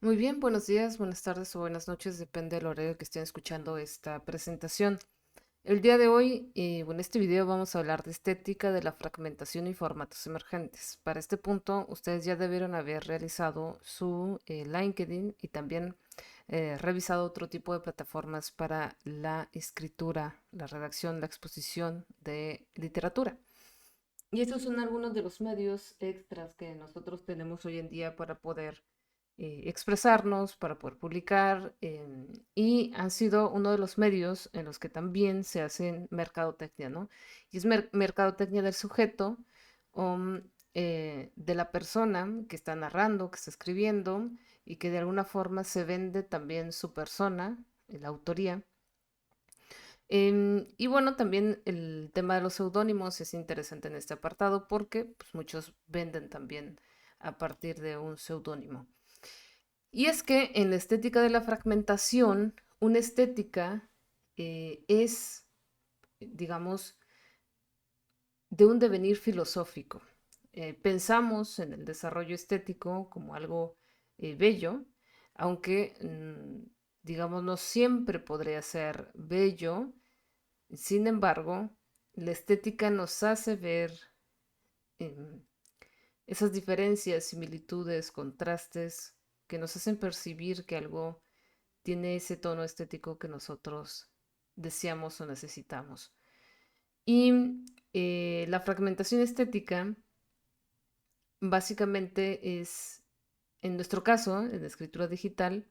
Muy bien, buenos días, buenas tardes o buenas noches, depende del horario que estén escuchando esta presentación. El día de hoy, en este video vamos a hablar de estética de la fragmentación y formatos emergentes. Para este punto, ustedes ya debieron haber realizado su LinkedIn y también revisado otro tipo de plataformas para la escritura, la redacción, la exposición de literatura. Y estos son algunos de los medios extras que nosotros tenemos hoy en día para poder expresarnos, para poder publicar, y han sido uno de los medios en los que también se hace mercadotecnia, ¿no? Y es mercadotecnia del sujeto, um, de la persona que está narrando, que está escribiendo y que de alguna forma se vende también su persona, la autoría. Y bueno, también el tema de los seudónimos es interesante en este apartado porque pues, muchos venden también a partir de un seudónimo. Y es que en la estética de la fragmentación, una estética es, digamos, de un devenir filosófico. Pensamos en el desarrollo estético como algo bello, aunque, digamos, no siempre podría ser bello. Sin embargo, la estética nos hace ver em, esas diferencias, similitudes, contrastes que nos hacen percibir que algo tiene ese tono estético que nosotros deseamos o necesitamos. Y la fragmentación estética básicamente es, en nuestro caso, en la escritura digital,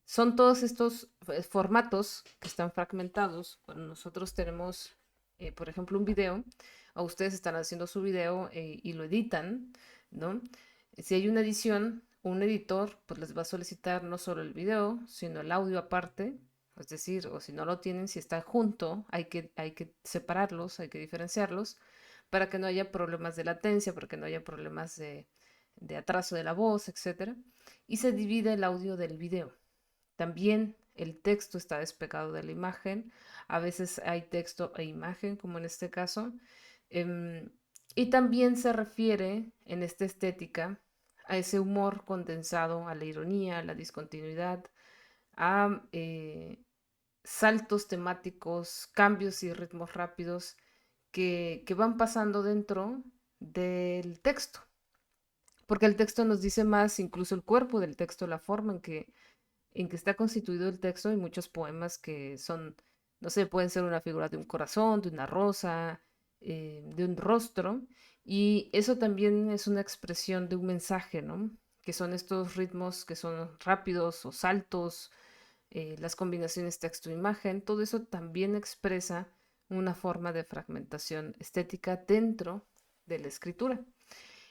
son todos estos formatos que están fragmentados. Cuando nosotros tenemos, por ejemplo, un video, o ustedes están haciendo su video y lo editan, ¿no? Si hay una edición, un editor, pues les va a solicitar no solo el video, sino el audio aparte. Es decir, o si no lo tienen, si está junto, hay que separarlos, hay que diferenciarlos para que no haya problemas de latencia, para que no haya problemas de atraso de la voz, etcétera. Y se divide el audio del video. También el texto está despegado de la imagen. A veces hay texto e imagen, como en este caso. Em, y también se refiere en esta estética a ese humor condensado, a la ironía, a la discontinuidad, a saltos temáticos, cambios y ritmos rápidos que van pasando dentro del texto. Porque el texto nos dice más, incluso el cuerpo del texto, la forma en que está constituido el texto. Hay muchos poemas que son, no sé, pueden ser una figura de un corazón, de una rosa, de un rostro, y eso también es una expresión de un mensaje, ¿no? Que son estos ritmos que son rápidos o saltos, las combinaciones texto-imagen, todo eso también expresa una forma de fragmentación estética dentro de la escritura.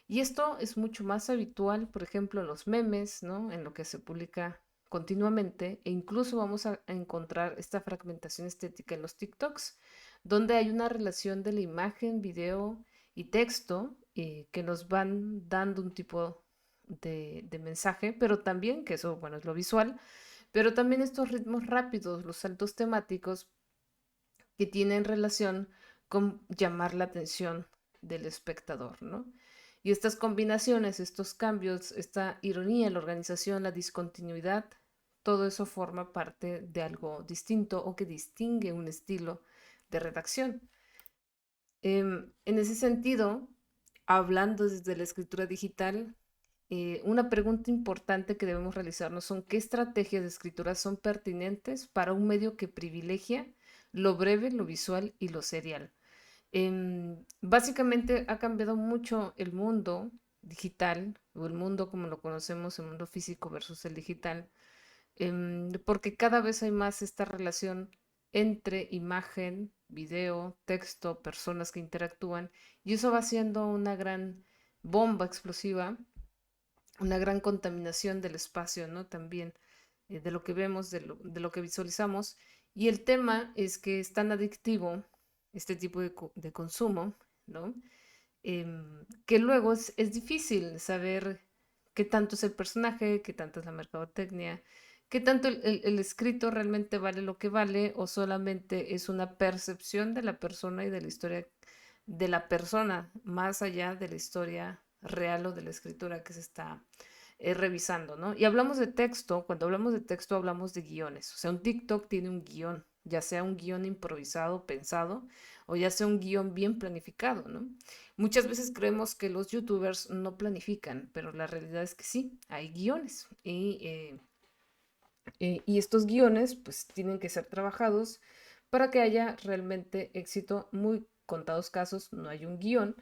Y esto es mucho más habitual, por ejemplo, en los memes, ¿no? En lo que se publica continuamente, e incluso vamos a encontrar esta fragmentación estética en los TikToks, donde hay una relación de la imagen, video y texto que nos van dando un tipo de mensaje, pero también, que eso, bueno, es lo visual, pero también estos ritmos rápidos, los saltos temáticos que tienen relación con llamar la atención del espectador, ¿no? Y estas combinaciones, estos cambios, esta ironía, la organización, la discontinuidad, todo eso forma parte de algo distinto o que distingue un estilo de redacción. En ese sentido, hablando desde la escritura digital, una pregunta importante que debemos realizarnos son qué estrategias de escritura son pertinentes para un medio que privilegia lo breve, lo visual y lo serial. Básicamente ha cambiado mucho el mundo digital o el mundo como lo conocemos, el mundo físico versus el digital, porque cada vez hay más esta relación entre imagen, video, texto, personas que interactúan, y eso va siendo una gran bomba explosiva, una gran contaminación del espacio, ¿no? También de lo que vemos, de lo que visualizamos. Y el tema es que es tan adictivo este tipo de consumo, ¿no? Que luego es difícil saber qué tanto es el personaje, qué tanto es la mercadotecnia, qué tanto el escrito realmente vale lo que vale o solamente es una percepción de la persona y de la historia de la persona, más allá de la historia real o de la escritura que se está revisando, ¿no? Y hablamos de texto, cuando hablamos de texto hablamos de guiones, o sea, un TikTok tiene un guión, ya sea un guión improvisado, pensado, o ya sea un guión bien planificado, ¿no? Muchas veces creemos que los youtubers no planifican, pero la realidad es que sí, hay guiones y estos guiones pues tienen que ser trabajados para que haya realmente éxito. Muy contados casos no hay un guión,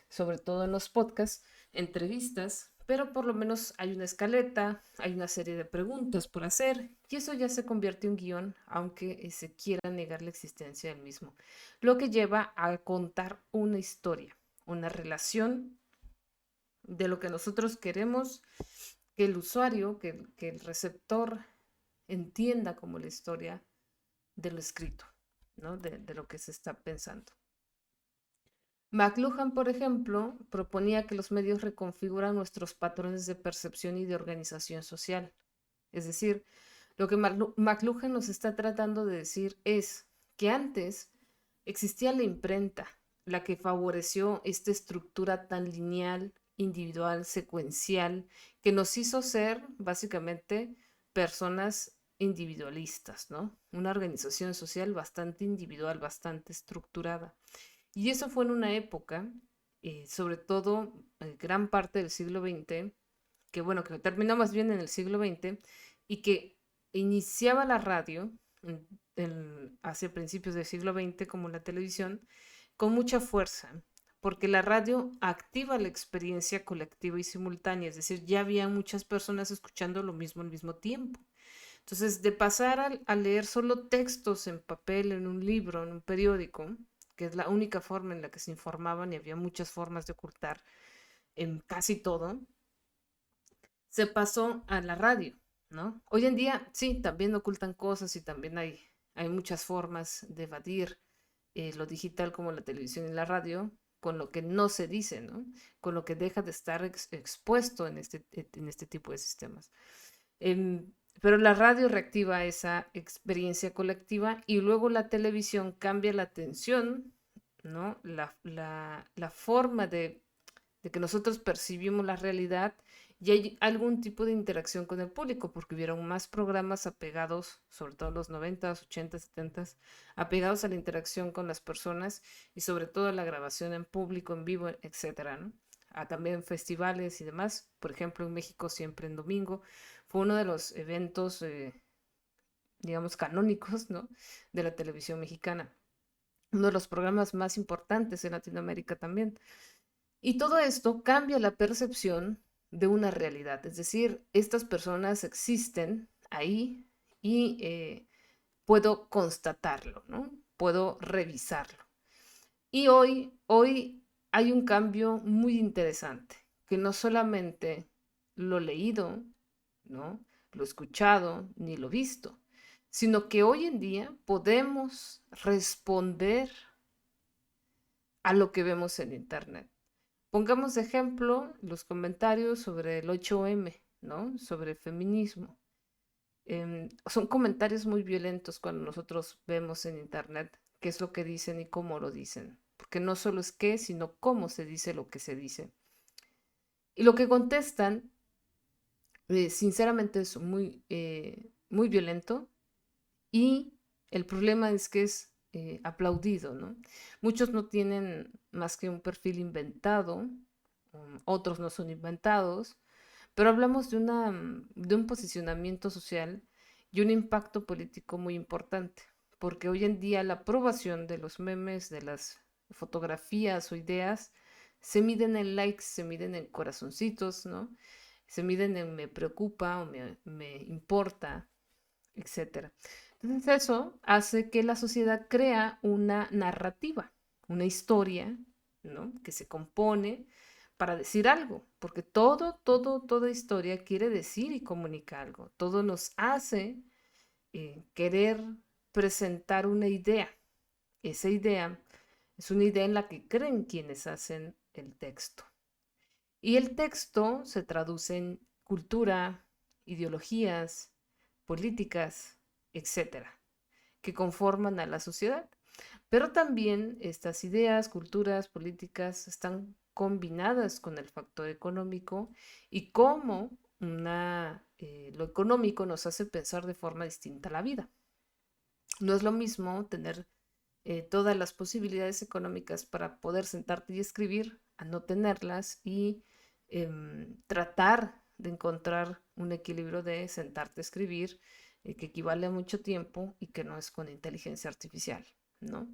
sobre todo en los podcasts, entrevistas, pero por lo menos hay una escaleta, hay una serie de preguntas por hacer y eso ya se convierte en guión, aunque se quiera negar la existencia del mismo. Lo que lleva a contar una historia, una relación de lo que nosotros queremos que el usuario, que el receptor entienda como la historia de lo escrito, ¿no? De lo que se está pensando. McLuhan, por ejemplo, proponía que los medios reconfiguran nuestros patrones de percepción y de organización social. Es decir, lo que McLuhan nos está tratando de decir es que antes existía la imprenta, la que favoreció esta estructura tan lineal, individual, secuencial, que nos hizo ser básicamente personas individualistas, ¿no? Una organización social bastante individual, bastante estructurada. Y eso fue en una época, sobre todo gran parte del siglo XX, que bueno, que terminó más bien en el siglo XX y que iniciaba la radio hacia principios del siglo XX como la televisión con mucha fuerza, porque la radio activa la experiencia colectiva y simultánea, es decir, ya había muchas personas escuchando lo mismo al mismo tiempo. Entonces, de pasar a leer solo textos en papel, en un libro, en un periódico, que es la única forma en la que se informaban y había muchas formas de ocultar en casi todo, se pasó a la radio, ¿no? Hoy en día, sí, también ocultan cosas y también hay muchas formas de evadir lo digital como la televisión y la radio con lo que no se dice, ¿no? Con lo que deja de estar expuesto en este tipo de sistemas. Pero la radio reactiva esa experiencia colectiva y luego la televisión cambia la atención, ¿no? La forma de que nosotros percibimos la realidad y hay algún tipo de interacción con el público, porque hubieron más programas apegados, sobre todo en los 90s, 80s, 70s, apegados a la interacción con las personas y sobre todo a la grabación en público, en vivo, etcétera, ¿no? También festivales y demás. Por ejemplo, en México siempre en domingo fue uno de los eventos, digamos, canónicos, ¿no? De la televisión mexicana. Uno de los programas más importantes en Latinoamérica también. Y todo esto cambia la percepción de una realidad, es decir, estas personas existen ahí y puedo constatarlo, ¿no? Puedo revisarlo. Y hoy hay un cambio muy interesante, que no solamente lo leído, ¿no? Lo escuchado ni lo visto, sino que hoy en día podemos responder a lo que vemos en Internet. Pongamos de ejemplo los comentarios sobre el 8M, ¿no? Sobre el feminismo. Son comentarios muy violentos cuando nosotros vemos en internet qué es lo que dicen y cómo lo dicen, porque no solo es qué, sino cómo se dice lo que se dice. Y lo que contestan, sinceramente, es muy violento y el problema es que es aplaudido, ¿no? Muchos no tienen más que un perfil inventado, otros no son inventados, pero hablamos de un posicionamiento social y un impacto político muy importante, porque hoy en día la aprobación de los memes, de las fotografías o ideas, se miden en likes, se miden en corazoncitos, ¿no? Se miden en me preocupa o me importa, etcétera. Entonces eso hace que la sociedad crea una narrativa, una historia, ¿no? Que se compone para decir algo, porque toda historia quiere decir y comunica algo. Todo nos hace querer presentar una idea. Esa idea es una idea en la que creen quienes hacen el texto. Y el texto se traduce en cultura, ideologías, políticas, etcétera, que conforman a la sociedad. Pero también estas ideas, culturas, políticas están combinadas con el factor económico y cómo lo económico nos hace pensar de forma distinta la vida. No es lo mismo tener todas las posibilidades económicas para poder sentarte y escribir, a no tenerlas y tratar de encontrar un equilibrio de sentarte a escribir que equivale a mucho tiempo y que no es con inteligencia artificial, ¿no?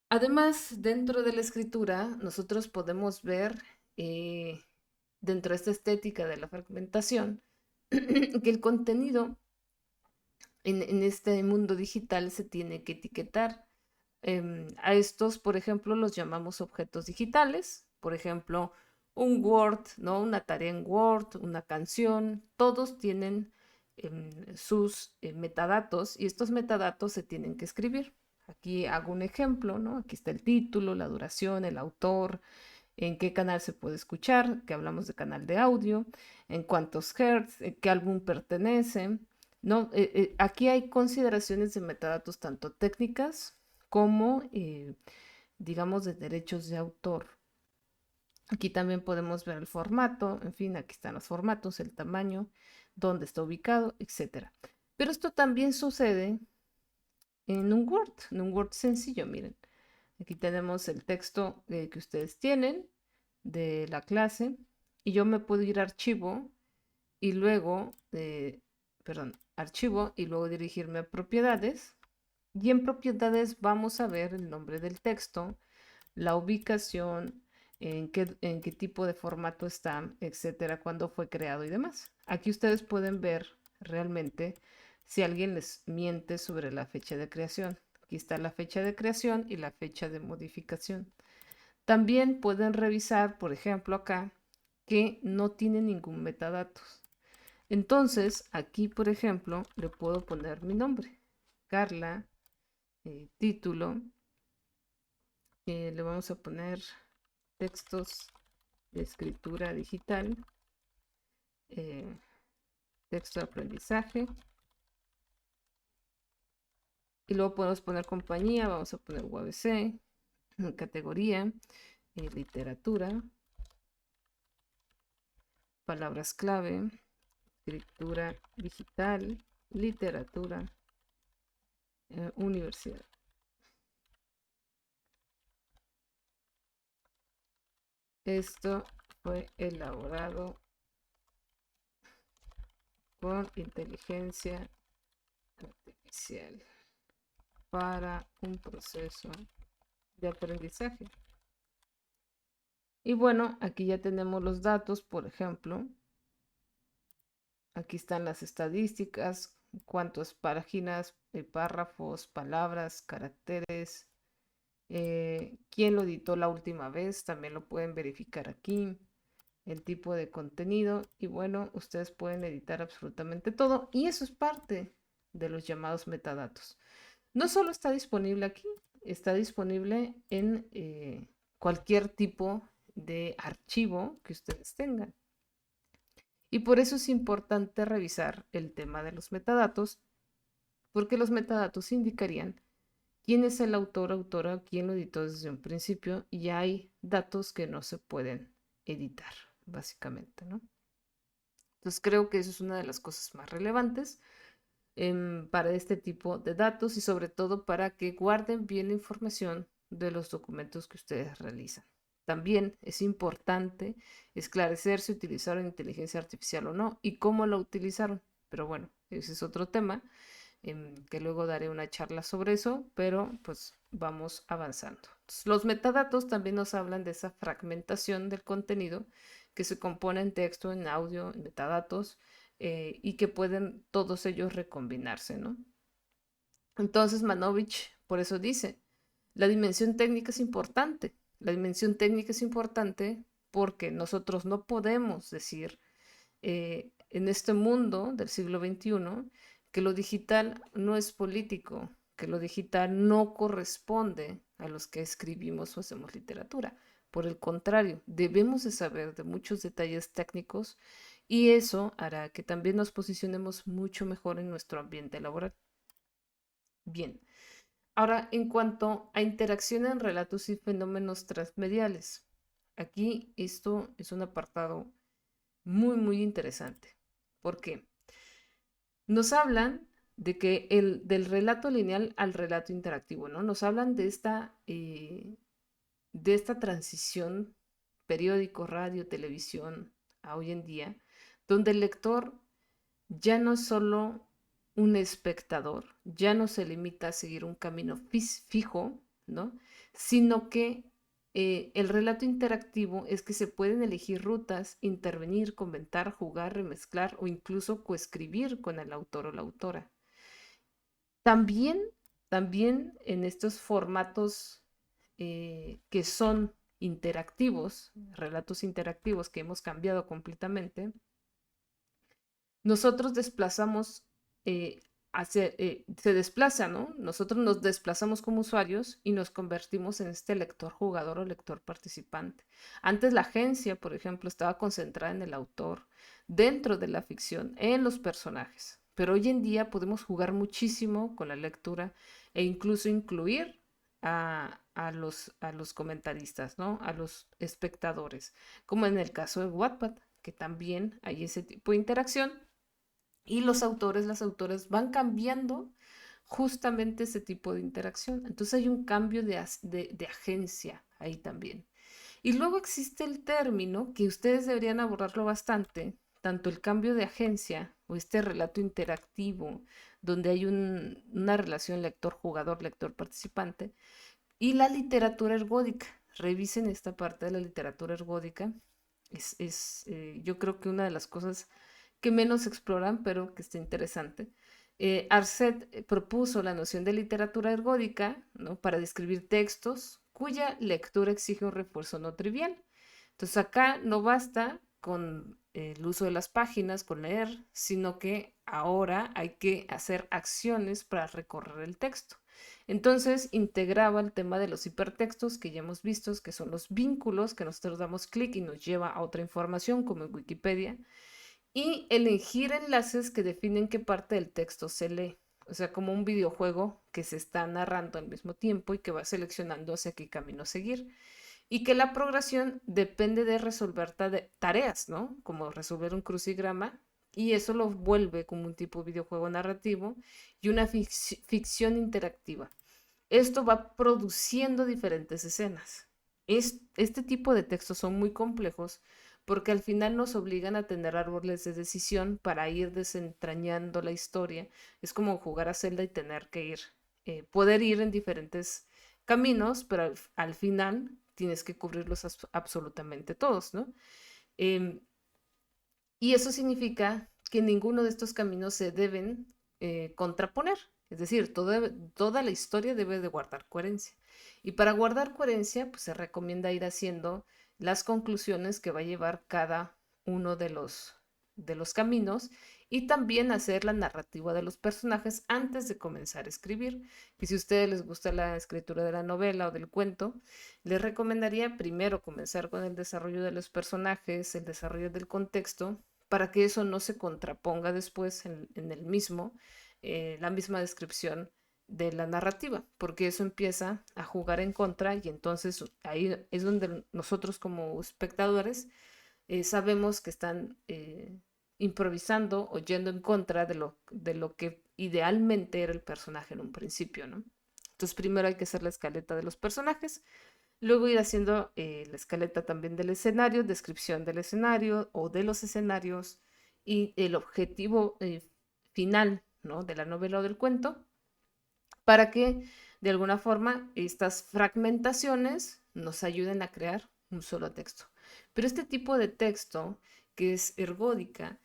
Además, dentro de la escritura, nosotros podemos ver dentro de esta estética de la fragmentación que el contenido en este mundo digital se tiene que etiquetar. A estos, por ejemplo, los llamamos objetos digitales. Por ejemplo, un Word, ¿no? Una tarea en Word, una canción, todos tienen sus metadatos y estos metadatos se tienen que escribir. Aquí hago un ejemplo, ¿no? Aquí está el título, la duración, el autor, en qué canal se puede escuchar, que hablamos de canal de audio, en cuántos hertz, qué álbum pertenece, ¿no? Aquí hay consideraciones de metadatos tanto técnicas como, digamos, de derechos de autor. Aquí también podemos ver el formato, en fin, aquí están los formatos, el tamaño, dónde está ubicado, etcétera. Pero esto también sucede en un Word sencillo, miren. Aquí tenemos el texto que ustedes tienen de la clase y yo me puedo ir a archivo y luego, perdón, archivo y luego dirigirme a propiedades. Y en propiedades vamos a ver el nombre del texto, la ubicación, en qué tipo de formato está, etcétera, cuándo fue creado y demás. Aquí ustedes pueden ver realmente si alguien les miente sobre la fecha de creación. Aquí está la fecha de creación y la fecha de modificación. También pueden revisar, por ejemplo, acá, que no tiene ningún metadatos. Entonces, aquí, por ejemplo, le puedo poner mi nombre, Carla, título, le vamos a poner textos de escritura digital, eh, texto de aprendizaje, y luego podemos poner compañía, vamos a poner UABC, categoría, literatura, palabras clave, escritura digital, literatura, universidad. Esto fue elaborado con inteligencia artificial para un proceso de aprendizaje. Y bueno, aquí ya tenemos los datos, por ejemplo. Aquí están las estadísticas, cuántas páginas, párrafos, palabras, caracteres, quién lo editó la última vez, también lo pueden verificar aquí, el tipo de contenido y bueno, ustedes pueden editar absolutamente todo y eso es parte de los llamados metadatos. No solo está disponible aquí, está disponible en cualquier tipo de archivo que ustedes tengan. Y por eso es importante revisar el tema de los metadatos, porque los metadatos indicarían quién es el autor, autora, quién lo editó desde un principio y hay datos que no se pueden editar, básicamente, ¿no? Entonces creo que eso es una de las cosas más relevantes para este tipo de datos y sobre todo para que guarden bien la información de los documentos que ustedes realizan. También es importante esclarecer si utilizaron inteligencia artificial o no y cómo la utilizaron. Pero bueno, ese es otro tema que luego daré una charla sobre eso, pero pues vamos avanzando. Entonces, los metadatos también nos hablan de esa fragmentación del contenido que se compone en texto, en audio, en metadatos y que pueden todos ellos recombinarse, ¿no? Entonces Manovich por eso dice, la dimensión técnica es importante. La dimensión técnica es importante porque nosotros no podemos decir en este mundo del siglo XXI que lo digital no es político, que lo digital no corresponde a los que escribimos o hacemos literatura. Por el contrario, debemos de saber de muchos detalles técnicos y eso hará que también nos posicionemos mucho mejor en nuestro ambiente laboral. Bien, ahora en cuanto a interacción en relatos y fenómenos transmediales, aquí esto es un apartado muy, muy interesante. ¿Por qué? Nos hablan de que del relato lineal al relato interactivo, ¿no? Nos hablan de esta transición periódico, radio, televisión, a hoy en día, donde el lector ya no es solo un espectador, ya no se limita a seguir un camino fijo, ¿no? Sino que el relato interactivo es que se pueden elegir rutas, intervenir, comentar, jugar, remezclar o incluso coescribir con el autor o la autora. También, también en estos formatos que son interactivos, relatos interactivos que hemos cambiado completamente, nosotros desplazamos, se desplaza, ¿no? Nosotros nos desplazamos como usuarios y nos convertimos en este lector jugador o lector participante. Antes la agencia, por ejemplo, estaba concentrada en el autor, dentro de la ficción, en los personajes. Pero hoy en día podemos jugar muchísimo con la lectura e incluso incluir a los comentaristas, ¿no? A los espectadores, como en el caso de Wattpad, que también hay ese tipo de interacción y los autores, las autoras van cambiando justamente ese tipo de interacción. Entonces hay un cambio de agencia ahí también. Y luego existe el término que ustedes deberían abordarlo bastante, tanto el cambio de agencia o este relato interactivo, donde hay una relación lector-jugador, lector-participante, y la literatura ergódica. Revisen esta parte de la literatura ergódica. Yo creo que una de las cosas que menos exploran, pero que está interesante. Arcet propuso la noción de literatura ergódica, ¿no? Para describir textos cuya lectura exige un refuerzo no trivial. Entonces acá no basta con el uso de las páginas, con leer, sino que ahora hay que hacer acciones para recorrer el texto. Entonces integraba el tema de los hipertextos que ya hemos visto, que son los vínculos que nosotros damos clic y nos lleva a otra información, como en Wikipedia, y elegir enlaces que definen qué parte del texto se lee. O sea, como un videojuego que se está narrando al mismo tiempo y que va seleccionando hacia qué camino seguir. Y que la progresión depende de resolver tareas, ¿no? Como resolver un crucigrama. Y eso lo vuelve como un tipo de videojuego narrativo y una ficción interactiva. Esto va produciendo diferentes escenas. Este tipo de textos son muy complejos porque al final nos obligan a tener árboles de decisión para ir desentrañando la historia. Es como jugar a Zelda y tener que poder ir en diferentes caminos, pero al final tienes que cubrirlos absolutamente todos, ¿no? Em, y eso significa que ninguno de estos caminos se deben contraponer. Es decir, toda la historia debe de guardar coherencia. Y para guardar coherencia, pues se recomienda ir haciendo las conclusiones que va a llevar cada uno de los caminos y también hacer la narrativa de los personajes antes de comenzar a escribir. Y si a ustedes les gusta la escritura de la novela o del cuento, les recomendaría primero comenzar con el desarrollo de los personajes, el desarrollo del contexto, para que eso no se contraponga después en el mismo, la misma descripción de la narrativa, porque eso empieza a jugar en contra y entonces ahí es donde nosotros como espectadores sabemos que están improvisando o yendo en contra de lo que idealmente era el personaje en un principio, ¿no? Entonces primero hay que hacer la escaleta de los personajes, luego ir haciendo la escaleta también del escenario, descripción del escenario o de los escenarios y el objetivo final, ¿no? De la novela o del cuento, para que de alguna forma estas fragmentaciones nos ayuden a crear un solo texto. Pero este tipo de texto, que es ergódica,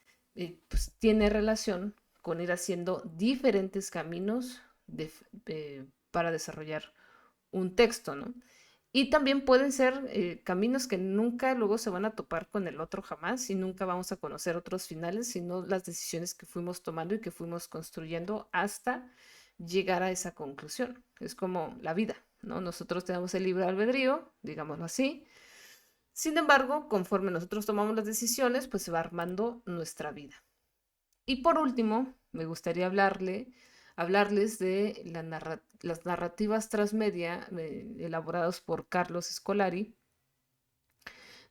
pues tiene relación con ir haciendo diferentes caminos para desarrollar un texto, ¿no? Y también pueden ser caminos que nunca luego se van a topar con el otro jamás y nunca vamos a conocer otros finales, sino las decisiones que fuimos tomando y que fuimos construyendo hasta llegar a esa conclusión. Es como la vida, ¿no? Nosotros tenemos el libre albedrío, digámoslo así. Sin embargo, conforme nosotros tomamos las decisiones, pues se va armando nuestra vida. Y por último, me gustaría hablarles de las narrativas transmedia elaboradas por Carlos Scolari,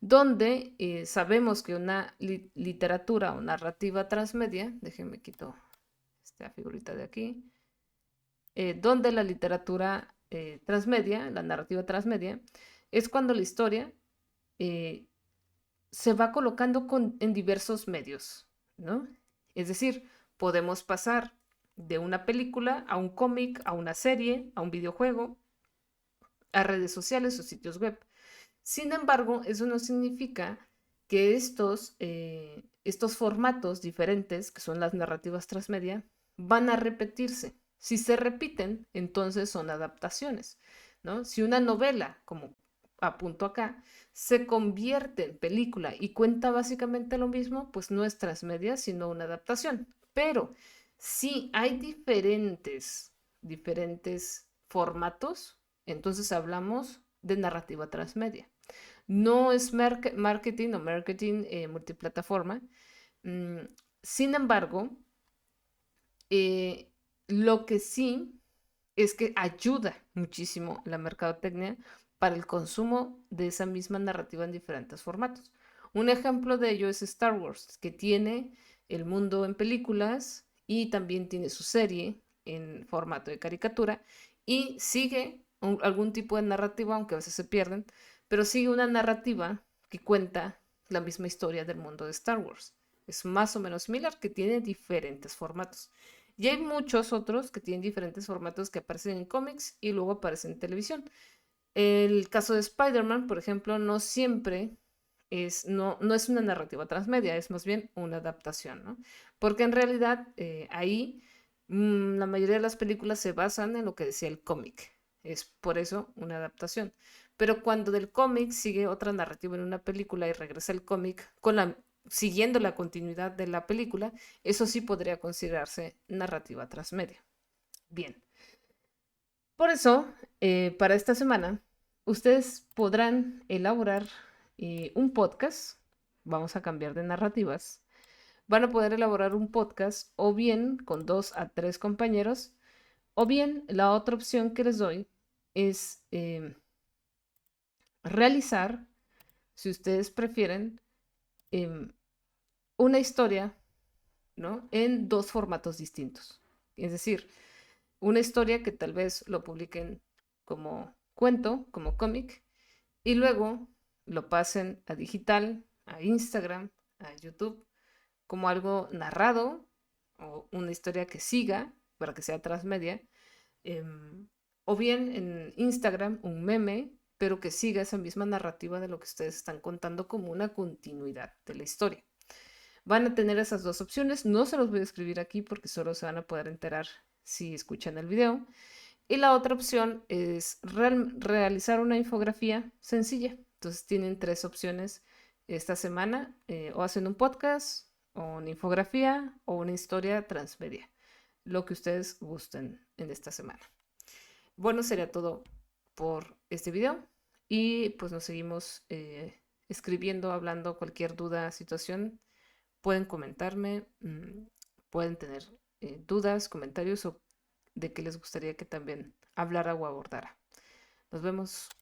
donde sabemos que una literatura o narrativa transmedia, déjenme quito esta figurita de aquí, donde la literatura transmedia, la narrativa transmedia, es cuando la historia eh, se va colocando en diversos medios, ¿no? Es decir, podemos pasar de una película a un cómic, a una serie, a un videojuego, a redes sociales o sitios web. Sin embargo, eso no significa que estos formatos diferentes, que son las narrativas transmedia, van a repetirse. Si se repiten, entonces son adaptaciones, ¿no? Si una novela, como apunto acá, se convierte en película y cuenta básicamente lo mismo, pues no es transmedia, sino una adaptación. Pero si hay diferentes formatos, entonces hablamos de narrativa transmedia. No es marketing o marketing multiplataforma. Mm, Sin embargo, eh, lo que sí es que ayuda muchísimo la mercadotecnia para el consumo de esa misma narrativa en diferentes formatos. Un ejemplo de ello es Star Wars, que tiene el mundo en películas y también tiene su serie en formato de caricatura y sigue algún tipo de narrativa, aunque a veces se pierden, pero sigue una narrativa que cuenta la misma historia del mundo de Star Wars. Es más o menos similar, que tiene diferentes formatos. Y hay muchos otros que tienen diferentes formatos que aparecen en cómics y luego aparecen en televisión. El caso de Spider-Man, por ejemplo, no siempre no es una narrativa transmedia, es más bien una adaptación, ¿no? Porque en realidad ahí la mayoría de las películas se basan en lo que decía el cómic. Es por eso una adaptación. Pero cuando del cómic sigue otra narrativa en una película y regresa el cómic siguiendo la continuidad de la película, eso sí podría considerarse narrativa transmedia. Bien, por eso, para esta semana, ustedes podrán elaborar un podcast, vamos a cambiar de narrativas, van a poder elaborar un podcast o bien con 2 a 3 compañeros, o bien la otra opción que les doy es realizar, si ustedes prefieren, em, una historia, ¿no? En 2 formatos distintos. Es decir, una historia que tal vez lo publiquen como cuento, como cómic, y luego lo pasen a digital, a Instagram, a YouTube, como algo narrado o una historia que siga para que sea transmedia, o bien en Instagram un meme, pero que siga esa misma narrativa de lo que ustedes están contando como una continuidad de la historia. Van a tener esas 2 opciones, no se los voy a escribir aquí porque solo se van a poder enterar si escuchan el video. Y la otra opción es realizar una infografía sencilla. Entonces tienen 3 opciones esta semana, o hacen un podcast, o una infografía, o una historia transmedia, lo que ustedes gusten en esta semana. Bueno, sería todo por este video y pues nos seguimos escribiendo, hablando, cualquier duda, situación, pueden comentarme, pueden tener dudas, comentarios o de qué les gustaría que también hablara o abordara. Nos vemos.